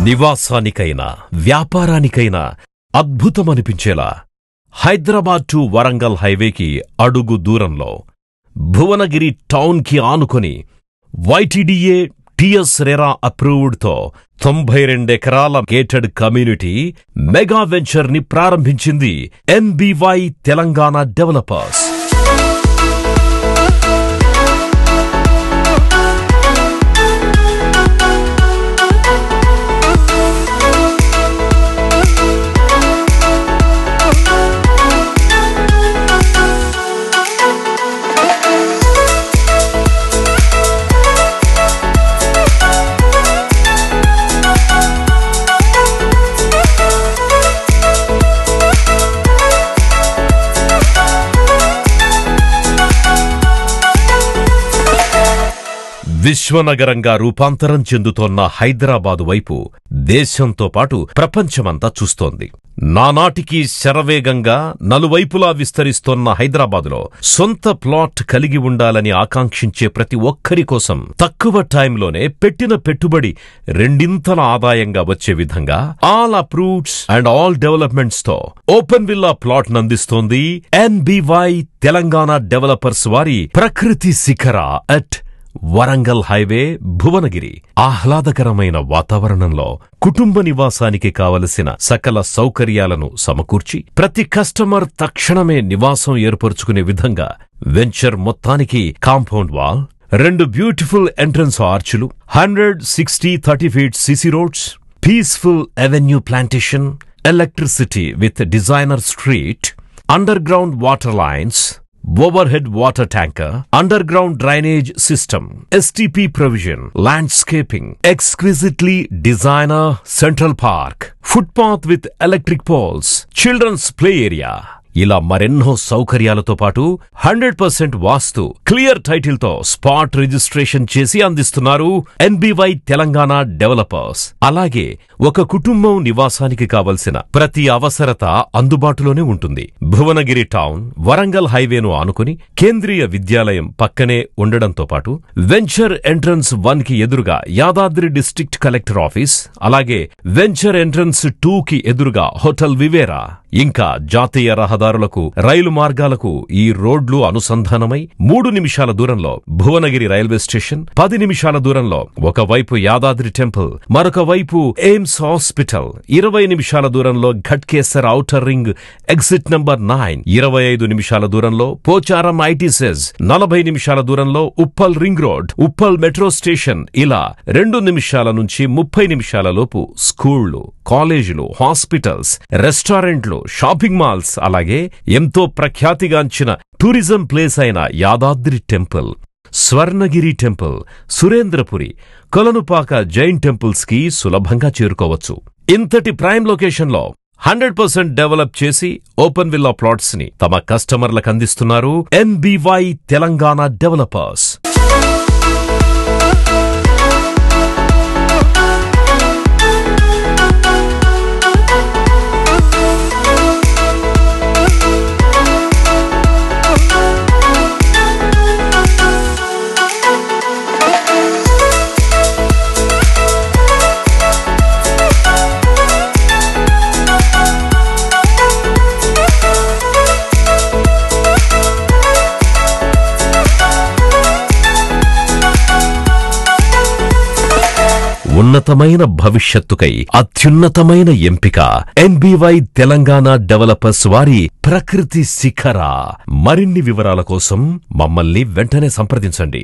నివాసానికైనా వ్యాపారానికైనా అద్భుతమనిపించేలా Hyderabad to Warangal హైవేకి అడుగు దూరంలో భువనగిరి టౌన్ కి ఆనుకొని YTDA టిఎస్ రెరా అప్రూవ్డ్ తో 92 ఎకరాల గేటెడ్ కమ్యూనిటీ మెగా వెంచర్ ని ప్రారంభించింది NBY తెలంగాణ డెవలపర్స్. విశ్వనగరంగా రూపాంతరం చెందుతోన్న హైదరాబాదు వైపు దేశంతో పాటు ప్రపంచమంతా చూస్తోంది. నానాటికి శరవేగంగా నలువైపులా విస్తరిస్తోన్న హైదరాబాదులో సొంత ప్లాట్ కలిగి ఉండాలని ఆకాంక్షించే ప్రతి ఒక్కరి కోసం తక్కువ టైంలోనే పెట్టిన పెట్టుబడి రెండింతల ఆదాయంగా వచ్చే విధంగా all approvals and all developments తో ఓపెన్ విల్లా ప్లాట్ నందిస్తోంది NBY తెలంగాణ డెవలపర్స్ వారి ప్రకృతి శిఖర అట్ వరంగల్ హైవే భువనగిరి. ఆహ్లాదకరమైన వాతావరణంలో కుటుంబ నివాసానికి కావలసిన సకల సౌకర్యాలను సమకూర్చి ప్రతి కస్టమర్ తక్షణమే నివాసం ఏర్పరుచుకునే విధంగా వెంచర్ మొత్తానికి కాంపౌండ్ వాల్, 2 బ్యూటిఫుల్ ఎంట్రన్స్ ఆర్చులు, 160-30 feet CC roads, peaceful avenue plantation, electricity with designer street, underground water lines, overhead water tanker, underground drainage system, STP provision, landscaping, exquisitely designer central park, footpath with electric poles, children's play area. ఇలా మరెన్నో సౌకర్యాలతో పాటు 100% వాస్తు clear title తో spot registration చేసి అందిస్తున్నారు NBY Telangana developers. అలాగే ఒక కుటుంబం నివాసానికి కావలసిన ప్రతి అవసరత అందుబాటులోనే ఉంటుంది. భువనగిరి టౌన్ వరంగల్ హైవేను ఆనుకుని కేంద్రీయ విద్యాలయం పక్కనే ఉండడంతో పాటు వెంచర్ ఎంట్రన్స్ 1 కి ఎదురుగా యాదాద్రి డిస్ట్రిక్ట్ కలెక్టర్ ఆఫీస్, అలాగే వెంచర్ ఎంట్రన్స్ 2 కి ఎదురుగా హోటల్ వివేరా, ఇంకా జాతీయ రహదారులకు రైలు మార్గాలకు ఈ రోడ్లు అనుసంధానమై 3 నిమిషాల దూరంలో భువనగిరి రైల్వే స్టేషన్, 10 నిమిషాల దూరంలో ఒకవైపు యాదాద్రి టెంపుల్, మరొక వైపు ఎయిమ్స్ హాస్పిటల్, 20 నిమిషాల దూరంలో Ghatkesar outer ring exit number 9, 25 నిమిషాల దూరంలో పోచారం ఐటీసెస్, 40 నిమిషాల దూరంలో Uppal ring road, Uppal metro station. ఇలా 2 నిమిషాల నుంచి 30 నిమిషాల లోపు స్కూళ్లు, కాలేజీలు, హాస్పిటల్స్, రెస్టారెంట్లు, షాపింగ్ మాల్స్, అలాగే ఎంతో ప్రఖ్యాతిగాంచిన టూరిజం ప్లేస్ అయిన Yadadri temple, Swarnagiri temple, Surendrapuri, Kolanupaka Jain temples కి సులభంగా చేరుకోవచ్చు. ఇంతటి ప్రైమ్ లొకేషన్లో 100% డెవలప్ చేసి ఓపెన్ విల్లా ప్లాట్స్ ని తమ కస్టమర్లకు అందిస్తున్నారు NBY తెలంగాణ డెవలపర్స్. ఉన్నతమైన భవిష్యత్తుకై అత్యున్నతమైన ఎంపిక NBY తెలంగాణ డెవలపర్స్ వారి ప్రకృతి శిఖర. మరిన్ని వివరాల కోసం మమ్మల్ని వెంటనే సంప్రదించండి.